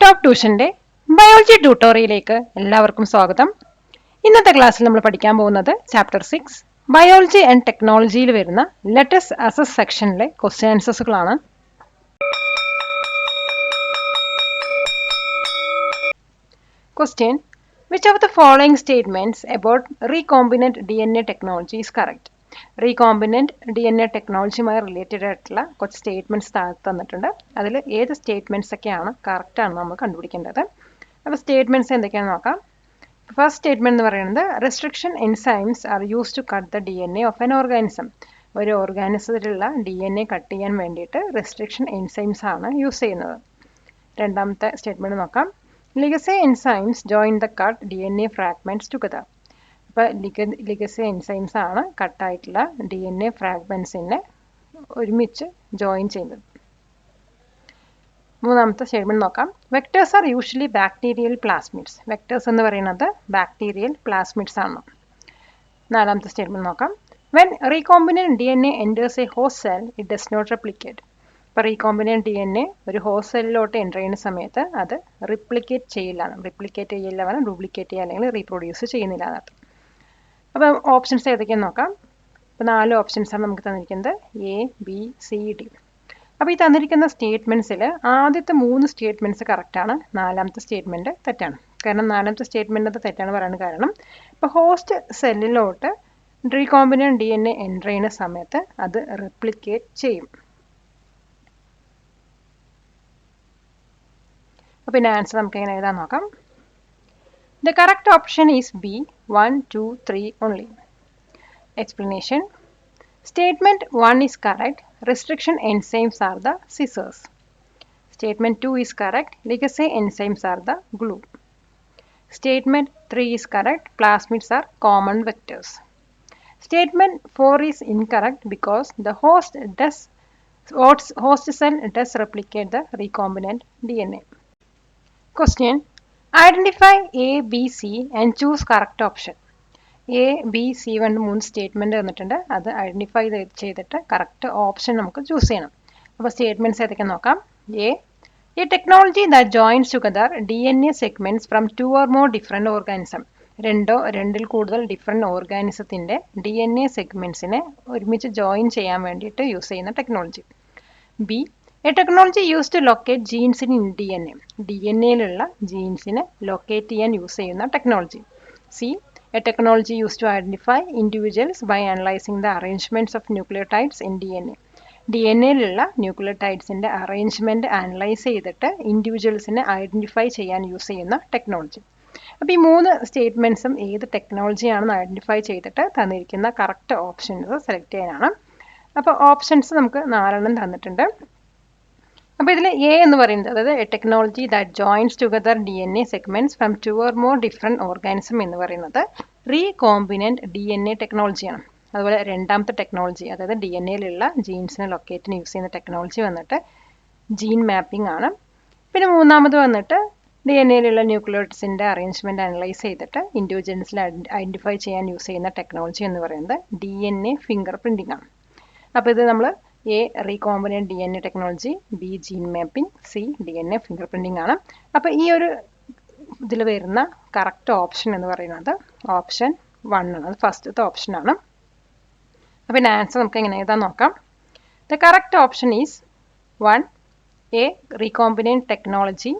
Top ട്യൂഷന്റെ biology ട്യൂട്ടോറിയലിലേക്ക് എല്ലാവർക്കും സ്വാഗതം. ഇന്നത്തെ ക്ലാസ്സിൽ നമ്മൾ പഠിക്കാൻ പോകുന്നത് ചാപ്റ്റർ 6 ബയോളജി ആൻഡ് ടെക്നോളജിയിൽ വരുന്ന ലെറ്റ് us അസസ് സെക്ഷനിലെ ക്വസ്റ്റ്യൻ ആൻസേഴ്സുകളാണ്. Question: Which of the following statements about recombinant DNA technology is correct? Recombinant DNA ടെക്നോളജിയുമായി റിലേറ്റഡ് ആയിട്ടുള്ള കുറച്ച് സ്റ്റേറ്റ്മെന്റ്സ് താഴെ തന്നിട്ടുണ്ട്. അതിൽ ഏത് സ്റ്റേറ്റ്മെന്റ്സ് ഒക്കെയാണ് കറക്റ്റ് ആണ് നമ്മൾ കണ്ടുപിടിക്കേണ്ടത്. അപ്പോൾ സ്റ്റേറ്റ്മെന്റ്സ് എന്തൊക്കെയാണെന്ന് നോക്കാം. ഫസ്റ്റ് സ്റ്റേറ്റ്മെന്റ് എന്ന് പറയുന്നത് restriction enzymes are use to cut the DNA of an organism. ഒരു ഓർഗാനിസത്തിലുള്ള DNA കട്ട് ചെയ്യാൻ വേണ്ടിയിട്ട് റെസ്ട്രിക്ഷൻ എൻസൈംസ് ആണ് യൂസ് ചെയ്യുന്നത്. രണ്ടാമത്തെ സ്റ്റേറ്റ്മെന്റ് നോക്കാം. Ligase enzymes join the cut DNA fragments together. അപ്പോൾ ലിഗസെ എൻസൈംസ് ആണ് കട്ടായിട്ടുള്ള DNA ഫ്രാഗ്മെന്റ്സിനെ ഒരുമിച്ച് ജോയിൻ ചെയ്യുന്നത്. മൂന്നാമത്തെ സ്റ്റേറ്റ്മെന്റ് നോക്കാം. Vectors are usually bacterial plasmids. Vectors എന്ന് പറയുന്നത് ബാക്ടീരിയൽ പ്ലാസ്മിഡ്സ് ആണ്. നാലാമത്തെ സ്റ്റേറ്റ്മെന്റ് നോക്കാം. When recombinant DNA enters a host cell, it does not replicate. ഇപ്പോൾ റീകോമ്പിനന്റ് DNA ഒരു ഹോസ്റ്റ് സെല്ലിലോട്ട് എൻ്റർ ചെയ്യുന്ന സമയത്ത് അത് റിപ്ലിക്കേറ്റ് ചെയ്യില്ല, ഡ്യൂപ്ലിക്കേറ്റ് ചെയ്യുക അല്ലെങ്കിൽ റീപ്രൊഡ്യൂസ് ചെയ്യുന്നില്ല എന്നർത്ഥം. അപ്പോൾ ഓപ്ഷൻസ് ഏതൊക്കെയാണെന്ന് നോക്കാം. ഇപ്പോൾ 4 ഓപ്ഷൻസാണ് നമുക്ക് തന്നിരിക്കുന്നത്, ABCD. അപ്പോൾ ഈ തന്നിരിക്കുന്ന സ്റ്റേറ്റ്മെൻറ്റ്സിൽ ആദ്യത്തെ 3 സ്റ്റേറ്റ്മെൻറ്റ്സ് കറക്റ്റാണ്, 4ാമത്തെ സ്റ്റേറ്റ്മെൻറ്റ് തെറ്റാണ്. കാരണം 4ാമത്തെ സ്റ്റേറ്റ്മെൻറ്റ് തെറ്റാണ് പറയാൻ കാരണം ഇപ്പോൾ ഹോസ്റ്റ് സെല്ലിലോട്ട് റീകോമ്പിനന്റ് DNA എൻ്റർ ചെയ്യുന്ന സമയത്ത് അത് റിപ്ലിക്കേറ്റ് ചെയ്യും. അപ്പോൾ പിന്നെ ആൻസർ നമുക്ക് എങ്ങനെ എഴുതാൻ നോക്കാം. The correct option is B, 1, 2, 3 only. Explanation. Statement 1 is correct. Restriction enzymes are the scissors. Statement 2 is correct. Ligase enzymes are the glue. Statement 3 is correct. Plasmids are common vectors. Statement 4 is incorrect because the host cell does replicate the recombinant DNA. Question: Identify A, B, C and choose correct option. A, B, C കൊണ്ട് 3 statement തന്നിട്ടുണ്ട്. അത് identify ചെയ്തിട്ട് correct option നമുക്ക് choose ചെയ്യണം. അപ്പോൾ statements ഏതൊക്കെ നോക്കാം. A technology that joints together DNA segments from 2 or more different organism. 2 കൂടുതൽ ഡിഫറെൻറ്റ് ഓർഗാനിസത്തിൻ്റെ DNA സെഗ്മെൻറ്റ്സിനെ ഒരുമിച്ച് ജോയിൻ ചെയ്യാൻ വേണ്ടിയിട്ട് യൂസ് ചെയ്യുന്ന technology. B, a technology use to locate genes in DNA. DNAയിലുള്ള ജീൻസിനെ ലൊക്കേറ്റ് ചെയ്യാൻ യൂസ് ചെയ്യുന്ന technology. C, a technology use to identify individuals by analysing the arrangements of nucleotides in DNA. DNAയിലുള്ള ന്യൂക്ലിയോടൈഡ്സിൻ്റെ അറേഞ്ച്മെൻറ്റ് അനലൈസ് ചെയ്തിട്ട് ഇൻഡിവിജ്വൽസിനെ identify ചെയ്യാൻ use ചെയ്യുന്ന ടെക്നോളജി. അപ്പോൾ ഈ 3 സ്റ്റേറ്റ്മെൻറ്റ്സും ഏത് ടെക്നോളജിയാണെന്ന് ഐഡൻറ്റിഫൈ ചെയ്തിട്ട് തന്നിരിക്കുന്ന കറക്റ്റ് ഓപ്ഷൻസ് സെലക്ട് ചെയ്യാനാണ്. അപ്പോൾ ഓപ്ഷൻസ് നമുക്ക് 4 തന്നിട്ടുണ്ട്. അപ്പോൾ ഇതിൽ എ എന്ന് പറയുന്നത്, അതായത് A technology that joints together DNA segments from 2 or more different organism എന്ന് പറയുന്നത് റീകോമ്പിനന്റ് DNA ടെക്നോളജിയാണ്. അതുപോലെ രണ്ടാമത്തെ ടെക്നോളജി, അതായത് DNAയിലുള്ള ജീൻസിനെ ലൊക്കേറ്റിന് യൂസ് ചെയ്യുന്ന ടെക്നോളജി വന്നിട്ട് ജീൻ മാപ്പിംഗ് ആണ്. പിന്നെ മൂന്നാമത് വന്നിട്ട് DNAയിലുള്ള ന്യൂക്ലിയോടൈഡ്സിൻ്റെ അറേഞ്ച്മെൻറ്റ് അനലൈസ് ചെയ്തിട്ട് ഇൻഡിവിജ്വൽസിൽ ഐഡൻറ്റിഫൈ ചെയ്യാൻ യൂസ് ചെയ്യുന്ന ടെക്നോളജി എന്ന് പറയുന്നത് DNA ഫിംഗർ പ്രിൻറ്റിംഗ് ആണ്. അപ്പോൾ ഇത് നമ്മൾ A recombinant DNA technology, B gene mapping, C DNA finger printing ആണ്. അപ്പോൾ ഈ ഒരു ഇതിൽ വരുന്ന കറക്റ്റ് ഓപ്ഷൻ എന്ന് പറയുന്നത് ഓപ്ഷൻ 1 ആണ്. അത് ഫസ്റ്റത്തെ ഓപ്ഷനാണ്. അപ്പോൾ ഇതിൻ്റെ ആൻസർ നമുക്ക് എങ്ങനെ എഴുതാൻ നോക്കാം. The correct option is 1, A recombinant technology,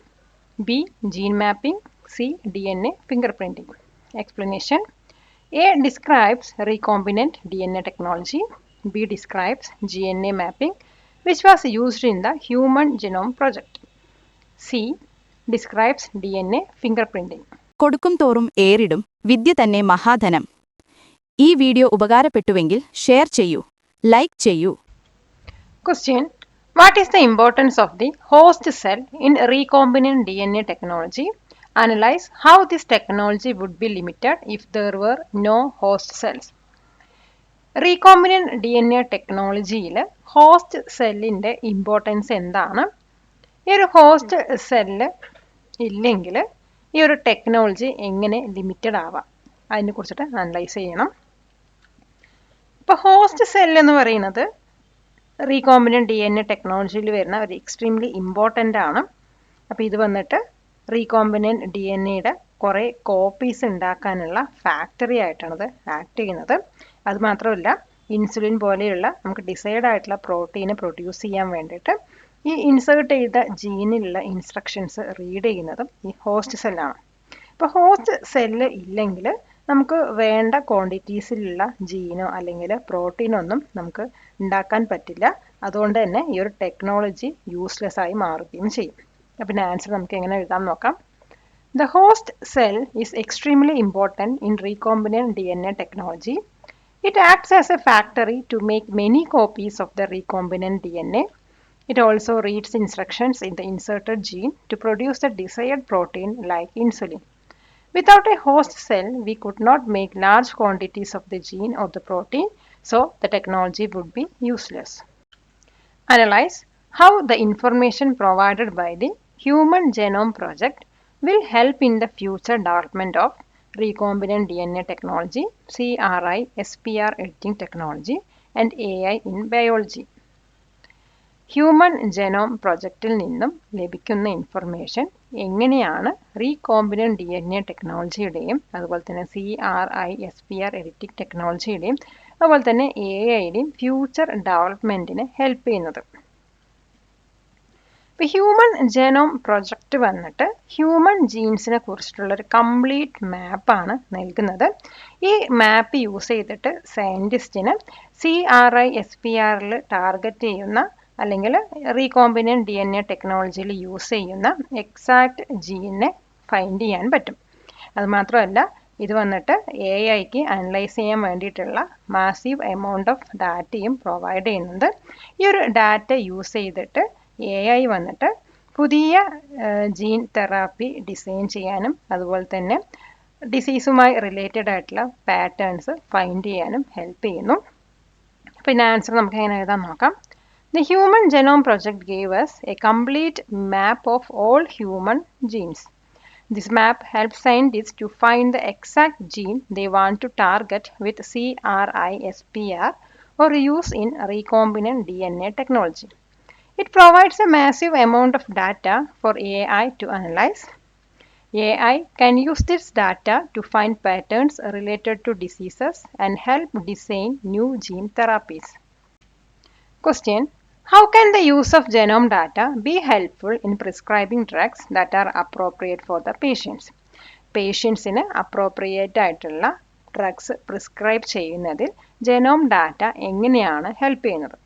B gene mapping, C DNA finger printing. Explanation. A describes recombinant DNA technology. B describes GNA mapping, which was used in the Human Genome Project. C describes DNA fingerprinting. കൊടുക്കും തോറും ഏറിടും വിദ്യ തന്നെ മഹാധനം. ഈ video ഉപകാരപ്പെട്ടുവെങ്കിൽ share ചെയ്യൂ, like ചെയ്യൂ. Question: What is the importance of the host cell in recombinant DNA technology? Analyze how this technology would be limited if there were no host cells. Recombinant DNA ടെക്നോളജിയിൽ host സെല്ലിൻ്റെ importance എന്താണ്? ഈ ഒരു host cell ഇല്ലെങ്കിൽ ഈ ഒരു technology എങ്ങനെ limited ആവാം, അതിനെക്കുറിച്ചിട്ട് അനലൈസ് ചെയ്യണം. ഇപ്പോൾ ഹോസ്റ്റ് സെല്ല് എന്ന് പറയുന്നത് റീകോമ്പിനന്റ് DNA ടെക്നോളജിയിൽ വരുന്ന ഒരു എക്സ്ട്രീംലി ഇമ്പോർട്ടൻ്റ് ആണ്. അപ്പോൾ ഇത് വന്നിട്ട് റീകോമ്പിനൻറ്റ് ഡി എൻ എയുടെ കുറേ കോപ്പീസ് ഉണ്ടാക്കാനുള്ള ഫാക്ടറി ആയിട്ടാണത് ആക്ട് ചെയ്യുന്നത്. അതുമാത്രമല്ല, ഇൻസുലിൻ പോലെയുള്ള നമുക്ക് ഡിസൈഡ് ആയിട്ടുള്ള പ്രോട്ടീന് പ്രൊഡ്യൂസ് ചെയ്യാൻ വേണ്ടിയിട്ട് ഈ ഇൻസേർട്ട് ചെയ്ത ജീനിലുള്ള ഇൻസ്ട്രക്ഷൻസ് റീഡ് ചെയ്യുന്നതും ഈ ഹോസ്റ്റ് സെല്ലാണ്. ഇപ്പോൾ ഹോസ്റ്റ് സെല്ല് ഇല്ലെങ്കിൽ നമുക്ക് വേണ്ട ക്വാണ്ടിറ്റീസിലുള്ള ജീനോ അല്ലെങ്കിൽ പ്രോട്ടീനോ ഒന്നും നമുക്ക് ഉണ്ടാക്കാൻ പറ്റില്ല. അതുകൊണ്ട് തന്നെ ഈ ഒരു ടെക്നോളജി യൂസ്ലെസ് ആയി മാറുകയും ചെയ്യും. അപ്പം ആൻസർ നമുക്ക് എങ്ങനെ എഴുതാൻ നോക്കാം. The host cell is extremely important in recombinant DNA technology. It acts as a factory to make many copies of the recombinant DNA. It also reads instructions in the inserted gene to produce the desired protein like insulin. Without a host cell, we could not make large quantities of the gene or the protein, so the technology would be useless. Analyze how the information provided by the Human Genome Project will help in the future development of recombinant DNA technology, CRI-SPR editing technology, and AI in biology. Human genome പ്രൊജക്റ്റിൽ നിന്നും ലഭിക്കുന്ന information എങ്ങനെയാണ് റീകോമ്പിനൻറ്റ് D N A ടെക്നോളജിയുടെയും അതുപോലെ തന്നെ CRI-SPR editing ടെക്നോളജിയുടെയും അതുപോലെ തന്നെ AIയുടെയും ഫ്യൂച്ചർ ഡെവലപ്മെൻറ്റിന് ഹെൽപ്പ് ചെയ്യുന്നത്. ഇപ്പോൾ ഹ്യൂമൻ ജെനോം പ്രൊജക്റ്റ് വന്നിട്ട് ഹ്യൂമൻ ജീൻസിനെ കുറിച്ചിട്ടുള്ളൊരു കംപ്ലീറ്റ് മാപ്പാണ് നൽകുന്നത്. ഈ മാപ്പ് യൂസ് ചെയ്തിട്ട് സയൻറ്റിസ്റ്റിന് CRI-SPRൽ ടാർഗറ്റ് ചെയ്യുന്ന അല്ലെങ്കിൽ റീകോമ്പിനൻറ്റ് ഡി എൻ എ ടെക്നോളജിയിൽ യൂസ് ചെയ്യുന്ന എക്സാക്റ്റ് ജീനിനെ ഫൈൻഡ് ചെയ്യാൻ പറ്റും. അതുമാത്രമല്ല, ഇത് വന്നിട്ട് AIക്ക് അനലൈസ് ചെയ്യാൻ വേണ്ടിയിട്ടുള്ള മാസീവ് എമൗണ്ട് ഓഫ് ഡാറ്റയും പ്രൊവൈഡ് ചെയ്യുന്നുണ്ട്. ഈ ഒരു ഡാറ്റ യൂസ് ചെയ്തിട്ട് AI വന്നിട്ട് പുതിയ ജീൻ തെറാപ്പി ഡിസൈൻ ചെയ്യാനും അതുപോലെ തന്നെ ഡിസീസുമായി റിലേറ്റഡ് ആയിട്ടുള്ള പാറ്റേൺസ് ഫൈൻഡ് ചെയ്യാനും ഹെൽപ്പ് ചെയ്യുന്നു. പിന്നെ ആൻസർ നമുക്ക് എങ്ങനെ എഴുതാൻ നോക്കാം. The Human Genome Project gave us a complete map of all human genes. This map helps scientists to find the exact gene they want to target with CRI-SPR or use in recombinant DNA technology. It provides a massive amount of data for AI to analyze. AI can use this data to find patterns related to diseases and help design new gene therapies. Question: How can the use of genome data be helpful in prescribing drugs that are appropriate for the patients? പേഷ്യൻസിന് appropriate ആയിട്ടുള്ള drugs prescribe ചെയ്യുന്നതിൽ genome data എങ്ങനെയാണ് help ചെയ്യുന്നത്?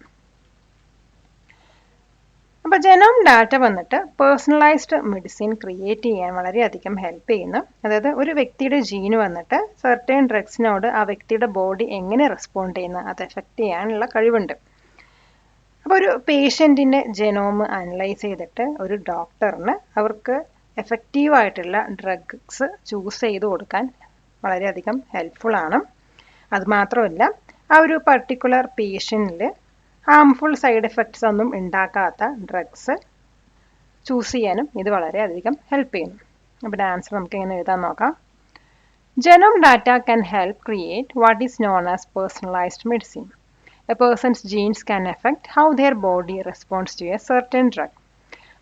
അപ്പോൾ genome data വന്നിട്ട് personalised medicine create ചെയ്യാൻ വളരെയധികം help ചെയ്യുന്നു. അതായത് ഒരു വ്യക്തിയുടെ ജീന് വന്നിട്ട് സർട്ടേൺ ഡ്രഗ്സിനോട് ആ വ്യക്തിയുടെ ബോഡി എങ്ങനെ റെസ്പോണ്ട് ചെയ്യുന്നു അത് എഫക്റ്റ് ചെയ്യാനുള്ള കഴിവുണ്ട്. അപ്പോൾ ഒരു പേഷ്യൻറ്റിൻ്റെ ജെനോം അനലൈസ് ചെയ്തിട്ട് ഒരു ഡോക്ടറിന് അവർക്ക് എഫക്റ്റീവായിട്ടുള്ള ഡ്രഗ്സ് ചൂസ് ചെയ്ത് കൊടുക്കാൻ വളരെയധികം ഹെൽപ്ഫുള്ളാണ്. അതുമാത്രമല്ല, ആ ഒരു പർട്ടിക്കുലർ പേഷ്യൻറ്റിൽ ഹാംഫുൾ സൈഡ് എഫക്ട്സ് ഒന്നും ഉണ്ടാക്കാത്ത ഡ്രഗ്സ് ചൂസ് ചെയ്യാനും ഇത് വളരെയധികം ഹെൽപ്പ് ചെയ്യുന്നു. അപ്പോൾ ആൻസർ നമുക്ക് എങ്ങനെ എഴുതാൻ നോക്കാം. Genome data can help create what is known as personalised medicine. A person's genes can affect how their body responds to a certain drug.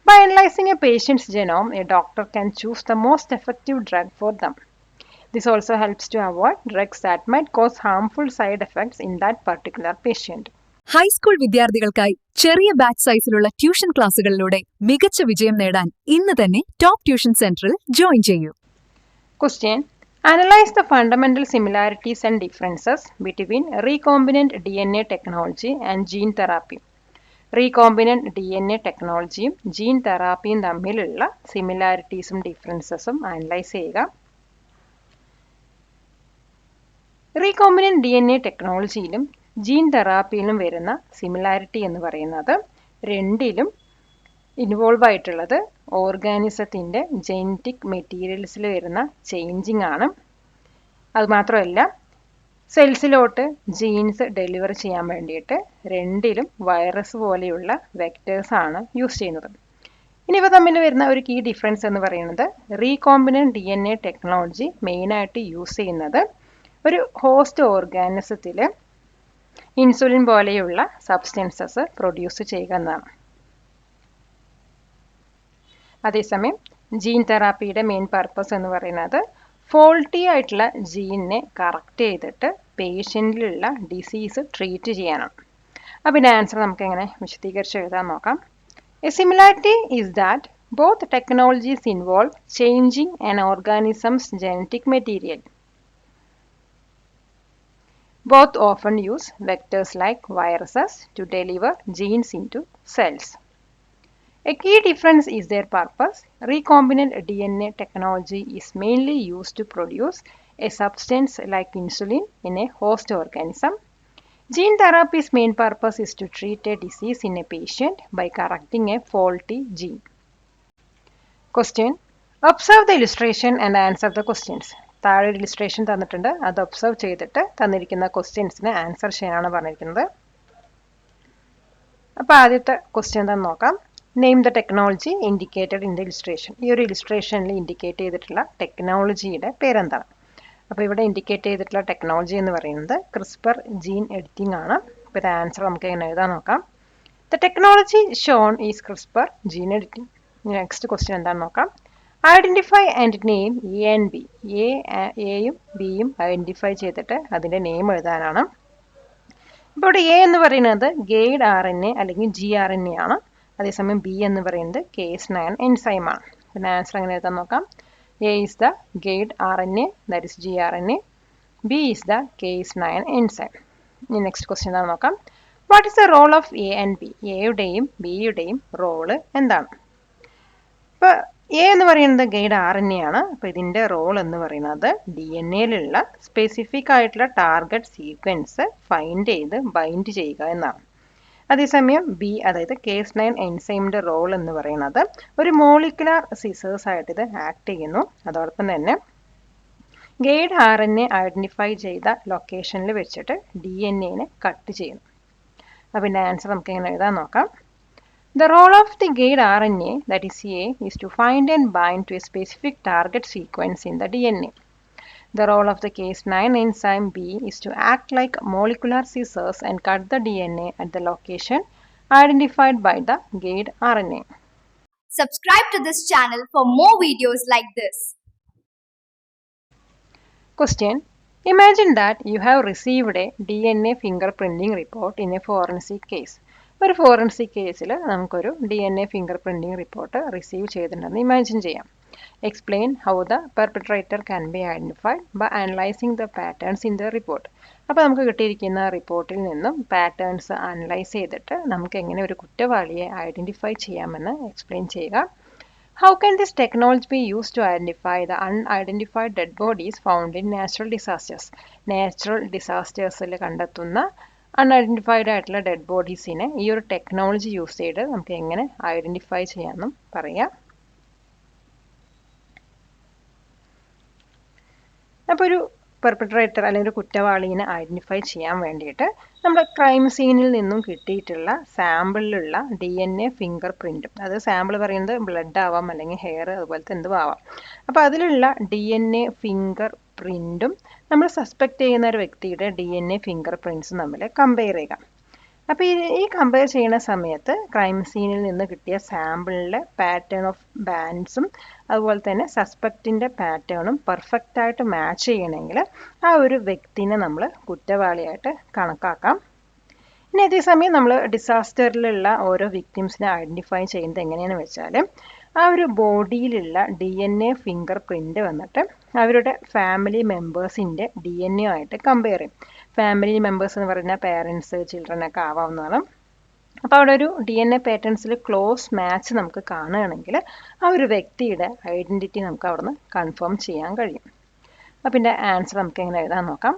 By analyzing a patient's genome, a doctor can choose the most effective drug for them. This also helps to avoid drugs that might cause harmful side effects in that particular patient. High school വിദ്യാർത്ഥികൾക്കായി ചെറിയ batch സൈസിലുള്ള tuition ക്ലാസുകളിലൂടെ മികച്ച വിജയം നേടാൻ ഇന്ന് തന്നെ top tuition സെന്ററിൽ join ചെയ്യൂ. Question: Analyze the fundamental similarities and differences between recombinant DNA technology and gene therapy. Recombinant DNA ടെക്നോളജിയും ജീൻ തെറാപ്പിയും തമ്മിലുള്ള സിമിലാരിറ്റീസും ഡിഫറൻസസും അനലൈസ് ചെയ്യുക. റീകോമ്പിനൻറ്റ് DNA ടെക്നോളജിയിലും ജീൻ തെറാപ്പിയിലും വരുന്ന സിമിലാരിറ്റി എന്ന് പറയുന്നത് രണ്ടിലും ഇൻവോൾവ് ആയിട്ടുള്ളത് ഓർഗാനിസത്തിൻ്റെ ജെനറ്റിക് മെറ്റീരിയൽസിൽ വരുന്ന ചേഞ്ചിങ് ആണ്. അതുമാത്രമല്ല, സെൽസിലോട്ട് ജീൻസ് ഡെലിവർ ചെയ്യാൻ വേണ്ടിയിട്ട് രണ്ടിലും വൈറസ് പോലെയുള്ള വെക്ടേഴ്സാണ് യൂസ് ചെയ്യുന്നത്. ഇനി ഇവ തമ്മിൽ വരുന്ന ഒരു കീ ഡിഫറൻസ് എന്ന് പറയുന്നത് റീകോമ്പിനൻറ്റ് DNA ടെക്നോളജി മെയിനായിട്ട് യൂസ് ചെയ്യുന്നത് ഒരു ഹോസ്റ്റ് ഓർഗാനിസത്തിൽ ഇൻസുലിൻ പോലെയുള്ള സബ്സ്റ്റൻസസ് പ്രൊഡ്യൂസ് ചെയ്യുക എന്നതാണ്. അതേസമയം ജീൻ തെറാപ്പിയുടെ മെയിൻ പർപ്പസ് എന്ന് പറയുന്നത് ഫോൾട്ടി ആയിട്ടുള്ള ജീനിനെ കറക്റ്റ് ചെയ്തിട്ട് പേഷ്യൻറ്റിലുള്ള ഡിസീസ് ട്രീറ്റ് ചെയ്യാനാണ്. അപ്പോൾ ഇതിൻ്റെ ആൻസർ നമുക്ക് എങ്ങനെ വിശദീകരിച്ച് എഴുതാൻ നോക്കാം. A similarity is that both technologies involve changing an organisms genetic material. Both often use vectors like viruses to deliver genes into cells. A key difference is their purpose. Recombinant DNA technology is mainly used to produce a substance like insulin in a host organism. Gene therapy's main purpose is to treat a disease in a patient by correcting a faulty gene. Question. Observe the illustration and answer the questions. താഴെ illustration തന്നിട്ടുണ്ട്, അത് observe ചെയ്തിട്ട് തന്നിരിക്കുന്ന ക്വസ്റ്റ്യൻസിന് answer ചെയ്യാനാണ് പറഞ്ഞിരിക്കുന്നത്. അപ്പോൾ ആദ്യത്തെ question തന്നെ നോക്കാം. Name the technology indicated in the illustration. ഈ ഒരു ഇലിസ്ട്രേഷനിൽ ഇൻഡിക്കേറ്റ് ചെയ്തിട്ടുള്ള ടെക്നോളജിയുടെ പേരെന്താണ്? അപ്പോൾ ഇവിടെ ഇൻഡിക്കേറ്റ് ചെയ്തിട്ടുള്ള ടെക്നോളജി എന്ന് പറയുന്നത് ക്രിസ്പർ ജീൻ എഡിറ്റിംഗ് ആണ്. അപ്പോൾ ഇത് ആൻസർ നമുക്ക് എങ്ങനെ എഴുതാൻ നോക്കാം. The technology shown is CRISPR gene editing. Next question എന്താണെന്ന് നോക്കാം. Identify and name A and B. എയും ബിയും ഐഡൻറ്റിഫൈ ചെയ്തിട്ട് അതിൻ്റെ നെയിം എഴുതാനാണ്. ഇപ്പോൾ ഇവിടെ എ എന്ന് പറയുന്നത് ഗൈഡ് RNA അല്ലെങ്കിൽ gRNA ആണ്. അതേസമയം ബി എന്ന് പറയുന്നത് Cas9 എൻസൈമാണ്. പിന്നെ ആൻസർ എങ്ങനെ എഴുതാൻ നോക്കാം. A is the guide RNA, that is gRNA. B is the Cas9 enzyme. ഇനി നെക്സ്റ്റ് ക്വസ്റ്റ്യൻ എന്താണെന്ന് നോക്കാം. What is the role of A and B? എയുടെയും ബിയുടെയും റോള് എന്താണ്? ഇപ്പോൾ എ എന്ന് പറയുന്നത് ഗൈഡ് RNA ആണ്. അപ്പോൾ ഇതിൻ്റെ റോൾ എന്ന് പറയുന്നത് DNA-യിലുള്ള സ്പെസിഫിക് ആയിട്ടുള്ള ടാർഗറ്റ് സീക്വൻസ് ഫൈൻഡ് ചെയ്ത് ബൈൻഡ് ചെയ്യുക എന്നാണ്. അതേസമയം ബി അതായത് Cas9 എൻസൈമിൻ്റെ റോൾ എന്ന് പറയുന്നത് ഒരു മോളിക്കുലാർ സിസേഴ്സ് ആയിട്ട് ഇത് ആക്ട് ചെയ്യുന്നു. അതോടൊപ്പം തന്നെ ഗൈഡ് RNA ഐഡൻറ്റിഫൈ ചെയ്ത ലൊക്കേഷനിൽ വെച്ചിട്ട് DNA-നെ കട്ട് ചെയ്യുന്നു. അപ്പോൾ ഇതിൻ്റെ ആൻസർ നമുക്ക് എങ്ങനെ എഴുതാൻ നോക്കാം. The role of the guide RNA, that is A, is to find and bind to a specific target sequence in the DNA. The role of the Cas9 enzyme B is to act like molecular scissors and cut the DNA at the location identified by the guide RNA. Subscribe to this channel for more videos like this. Question. Imagine that you have received a DNA fingerprinting report in a forensic case. ഒരു forensic കേസിൽ നമുക്കൊരു DNA finger printing report receive ചെയ്തിട്ടുണ്ടെന്ന് imagine ചെയ്യാം. Explain how the perpetrator can be identified by analysing the patterns in the report. അപ്പോൾ നമുക്ക് കിട്ടിയിരിക്കുന്ന റിപ്പോർട്ടിൽ നിന്നും പാറ്റേൺസ് അനലൈസ് ചെയ്തിട്ട് നമുക്ക് എങ്ങനെ ഒരു കുറ്റവാളിയെ ഐഡൻറ്റിഫൈ ചെയ്യാമെന്ന് എക്സ്പ്ലെയിൻ ചെയ്യുക. How can this technology be use to identify the unidentified dead bodies found in natural disasters. Natural ഡിസാസ്റ്റേഴ്സിൽ കണ്ടെത്തുന്ന അൺഐഡൻറ്റിഫൈഡ് ആയിട്ടുള്ള ഡെഡ് ബോഡീസിനെ ഈ ഒരു ടെക്നോളജി യൂസ് ചെയ്ത് നമുക്ക് എങ്ങനെ ഐഡൻറ്റിഫൈ ചെയ്യാമെന്നും പറയാം. അപ്പോൾ ഒരു പെർപെട്രേറ്റർ അല്ലെങ്കിൽ ഒരു കുറ്റവാളിനെ ഐഡൻറ്റിഫൈ ചെയ്യാൻ വേണ്ടിയിട്ട് നമ്മൾ ക്രൈം സീനിൽ നിന്നും കിട്ടിയിട്ടുള്ള സാമ്പിളിലുള്ള DNA ഫിംഗർ പ്രിൻറ്റും, അത് സാമ്പിൾ പറയുന്നത് ബ്ലഡ് ആവാം അല്ലെങ്കിൽ ഹെയർ അതുപോലത്തെ എന്തും ആവാം. അപ്പോൾ അതിലുള്ള DNA ഫിംഗർ പ്രിൻറ്റും നമ്മൾ സസ്പെക്റ്റ് ചെയ്യുന്ന ഒരു വ്യക്തിയുടെ DNA ഫിംഗർ പ്രിൻറ്റ്സും തമ്മിൽ കമ്പയർ ചെയ്യുക. അപ്പോൾ ഈ കമ്പയർ ചെയ്യുന്ന സമയത്ത് ക്രൈം സീനിൽ നിന്ന് കിട്ടിയ സാമ്പിളിലെ പാറ്റേൺ ഓഫ് ബാൻഡ്സും അതുപോലെ തന്നെ സസ്പെക്റ്റിൻ്റെ പാറ്റേണും പെർഫെക്റ്റായിട്ട് മാച്ച് ചെയ്യണമെങ്കിൽ ആ ഒരു വ്യക്തിനെ നമ്മൾ കുറ്റവാളിയായിട്ട് കണക്കാക്കാം. ഇനി അതേസമയം നമ്മൾ ഡിസാസ്റ്ററിലുള്ള ഓരോ വിക്ടിംസിനെ ഐഡൻറ്റിഫൈ ചെയ്യുന്നത് എങ്ങനെയാണെന്ന് വെച്ചാൽ ആ ഒരു ബോഡിയിലുള്ള DNA ഫിംഗർ പ്രിൻ്റ് വന്നിട്ട് അവരുടെ ഫാമിലി മെമ്പേഴ്സിൻ്റെ DNA ആയിട്ട് കമ്പയർ ചെയ്യും. ഫാമിലി മെമ്പേഴ്സ് എന്ന് പറഞ്ഞാൽ പേരൻസ്, ചിൽഡ്രൻ ഒക്കെ ആവാവുന്നതാണ്. അപ്പോൾ അവിടെ ഒരു DNA പാറ്റേൺസിൽ ക്ലോസ് മാച്ച് നമുക്ക് കാണുകയാണെങ്കിൽ ആ ഒരു വ്യക്തിയുടെ ഐഡൻറ്റിറ്റി നമുക്ക് അവിടുന്ന് കൺഫേം ചെയ്യാൻ കഴിയും. അപ്പോൾ ഇതിൻ്റെ ആൻസർ നമുക്ക് എങ്ങനെ എഴുതാൻ നോക്കാം.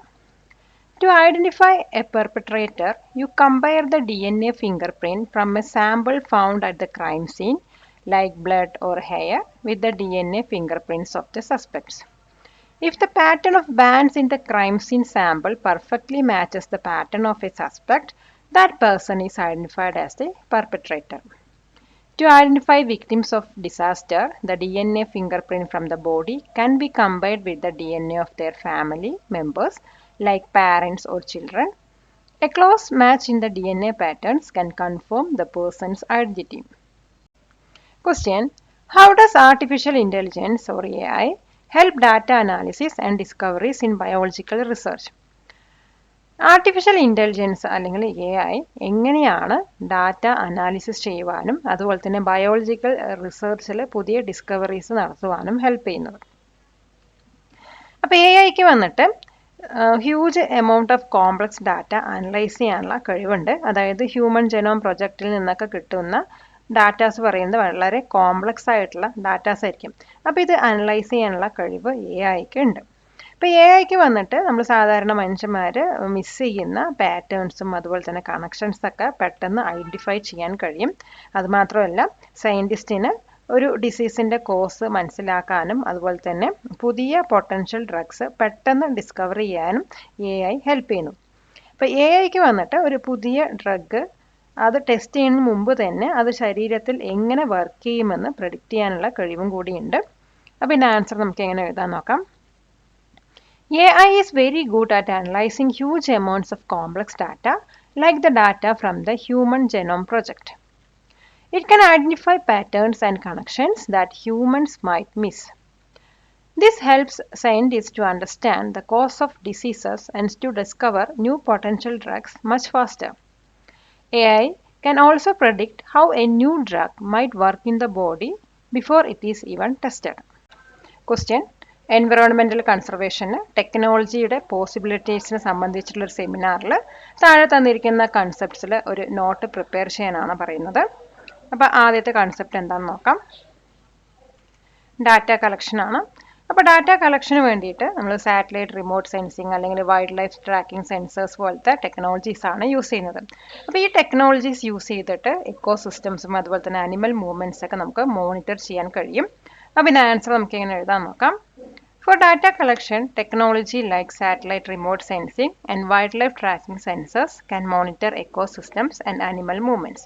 To identify a perpetrator, you compare the DNA fingerprint from a sample found at the crime scene, like blood or hair, with the DNA fingerprints of the suspects. If the pattern of bands in the crime scene sample perfectly matches the pattern of a suspect, that person is identified as the perpetrator. To identify victims of disaster, the DNA fingerprint from the body can be combined with the DNA of their family members, like parents or children. A close match in the DNA patterns can confirm the person's identity. Question. How does artificial intelligence or AI help data analysis and discoveries in biological research? Artificial intelligence അല്ലെങ്കിൽ AI എങ്ങനെയാണ് data analysis ചെയ്യുവാനും അതുപോലെ തന്നെ biological റിസർച്ചിൽ പുതിയ discoveries നടത്തുവാനും help ചെയ്യുന്നത്? അപ്പോൾ AIക്ക് വന്നിട്ട് huge amount of complex data analyse ചെയ്യാനുള്ള കഴിവുണ്ട്. അതായത് ഹ്യൂമൻ ജനോം പ്രൊജക്റ്റിൽ നിന്നൊക്കെ കിട്ടുന്ന ഡാറ്റാസ് പറയുന്നത് വളരെ കോംപ്ലക്സ് ആയിട്ടുള്ള ഡാറ്റാസ് ആയിരിക്കും. അപ്പോൾ ഇത് അനലൈസ് ചെയ്യാനുള്ള കഴിവ് AIക്ക് ഉണ്ട്. ഇപ്പോൾ AIക്ക് വന്നിട്ട് നമ്മൾ സാധാരണ മനുഷ്യന്മാർ മിസ് ചെയ്യുന്ന പാറ്റേൺസും അതുപോലെ തന്നെ കണക്ഷൻസൊക്കെ പെട്ടെന്ന് ഐഡൻറ്റിഫൈ ചെയ്യാൻ കഴിയും. അതുമാത്രമല്ല സയൻറ്റിസ്റ്റിന് ഒരു ഡിസീസിൻ്റെ കോസ് മനസ്സിലാക്കാനും അതുപോലെ തന്നെ പുതിയ പൊട്ടൻഷ്യൽ ഡ്രഗ്സ് പെട്ടെന്ന് ഡിസ്കവർ ചെയ്യാനും AI ഹെൽപ്പ് ചെയ്യുന്നു. അപ്പോൾ AIക്ക് വന്നിട്ട് ഒരു പുതിയ ഡ്രഗ് അത് ടെസ്റ്റ് ചെയ്യുന്നതിന് മുമ്പ് തന്നെ അത് ശരീരത്തിൽ എങ്ങനെ വർക്ക് ചെയ്യുമെന്ന് പ്രെഡിക്റ്റ് ചെയ്യാനുള്ള കഴിവും കൂടിയുണ്ട്. അപ്പോൾ ഇതിൻ്റെ ആൻസർ നമുക്ക് എങ്ങനെ എഴുതാൻ നോക്കാം. AI is very good at analyzing huge amounts of complex data like the data from the Human Genome Project. It can identify patterns and connections that humans might miss. This helps scientists to understand the cause of diseases and to discover new potential drugs much faster. AI can also predict how a new drug might work in the body before it is even tested. Question: environmental കൺസർവേഷന് ടെക്നോളജിയുടെ പോസിബിലിറ്റീസിനെ സംബന്ധിച്ചിട്ടുള്ളൊരു സെമിനാറിൽ താഴെ തന്നിരിക്കുന്ന കൺസെപ്റ്റ്സിൽ ഒരു not prepare ചെയ്യാനാണ് പറയുന്നത്. അപ്പോൾ ആദ്യത്തെ കൺസെപ്റ്റ് എന്താണെന്ന് നോക്കാം. ഡാറ്റ കളക്ഷനാണ്. അപ്പോൾ ഡാറ്റ കളക്ഷന് വേണ്ടിയിട്ട് നമ്മൾ സാറ്റലൈറ്റ് റിമോട്ട് സെൻസിങ് അല്ലെങ്കിൽ വൈൽഡ് ലൈഫ് ട്രാക്കിംഗ് സെൻസേഴ്സ് പോലത്തെ ടെക്നോളജീസാണ് യൂസ് ചെയ്യുന്നത്. അപ്പോൾ ഈ ടെക്നോളജീസ് യൂസ് ചെയ്തിട്ട് എക്കോ സിസ്റ്റംസും അതുപോലെ തന്നെ അനിമൽ മൂവ്മെൻറ്റ്സ് ഒക്കെ നമുക്ക് മോണിറ്റർ ചെയ്യാൻ കഴിയും. അപ്പോൾ ഇതിൻ്റെ ആൻസർ നമുക്ക് എങ്ങനെ എഴുതാൻ നോക്കാം. For data collection, technology like satellite remote sensing and wildlife tracking sensors can monitor ecosystems and animal movements.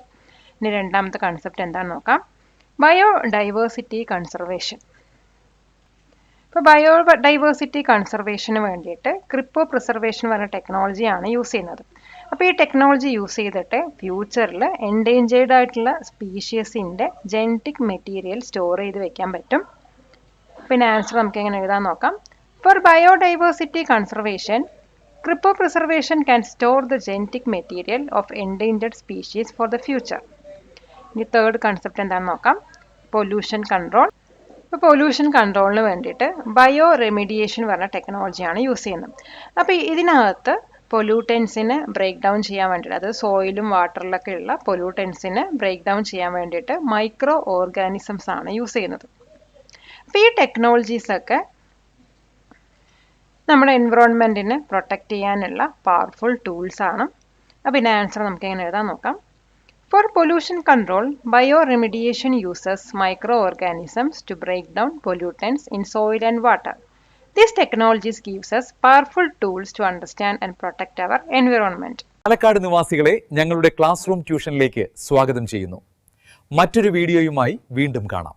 ഇനി രണ്ടാമത്തെ കൺസെപ്റ്റ് എന്താണെന്ന് നോക്കാം. Biodiversity conservation. ഇപ്പോൾ ബയോഡൈവേഴ്സിറ്റി കൺസർവേഷന് വേണ്ടിയിട്ട് ക്രിപ്പോ പ്രിസർവേഷൻ പറഞ്ഞ ടെക്നോളജിയാണ് യൂസ് ചെയ്യുന്നത്. അപ്പോൾ ഈ ടെക്നോളജി യൂസ് ചെയ്തിട്ട് ഫ്യൂച്ചറിൽ എൻഡേഞ്ചേർഡ് ആയിട്ടുള്ള സ്പീഷ്യസിൻ്റെ ജെനറ്റിക് മെറ്റീരിയൽ സ്റ്റോർ ചെയ്ത് വെക്കാൻ പറ്റും. പിന്നെ ആൻസർ നമുക്ക് എങ്ങനെ എഴുതാൻ നോക്കാം. For biodiversity conservation, cryo preservation can store the genetic material of endangered species for the future. ഇനി തേർഡ് കൺസെപ്റ്റ് എന്താണെന്ന് നോക്കാം. Pollution control. ഇപ്പോൾ പൊല്യൂഷൻ കൺട്രോളിന് വേണ്ടിയിട്ട് ബയോ റെമിഡിയേഷൻ പറഞ്ഞ ടെക്നോളജിയാണ് യൂസ് ചെയ്യുന്നത്. അപ്പോൾ ഇതിനകത്ത് പൊല്യൂട്ടൻസിനെ ബ്രേക്ക് ഡൗൺ ചെയ്യാൻ വേണ്ടിയിട്ട്, അത് സോയിലും വാട്ടറിലൊക്കെ ഉള്ള പൊല്യൂട്ടൻസിനെ ബ്രേക്ക് ഡൗൺ ചെയ്യാൻ വേണ്ടിയിട്ട് മൈക്രോ ഓർഗാനിസംസ് ആണ് യൂസ് ചെയ്യുന്നത്. അപ്പോൾ ഈ ടെക്നോളജീസൊക്കെ നമ്മുടെ എൻവിറോൺമെൻറ്റിനെ പ്രൊട്ടക്റ്റ് ചെയ്യാനുള്ള പവർഫുൾ ടൂൾസാണ്. അപ്പോൾ ഇതിൻ്റെ ആൻസർ നമുക്ക് എങ്ങനെ എഴുതാൻ നോക്കാം. For pollution control, bio remediation uses micro organisms to break down pollutants in soil and water. These technologies gives us powerful tools to understand and protect our environment. Palakkad നിവാസികളെ ഞങ്ങളുടെ class room ട്യൂഷനിലേക്ക് സ്വാഗതം ചെയ്യുന്നു. മറ്റൊരു വീഡിയോയുമായി വീണ്ടും കാണാം.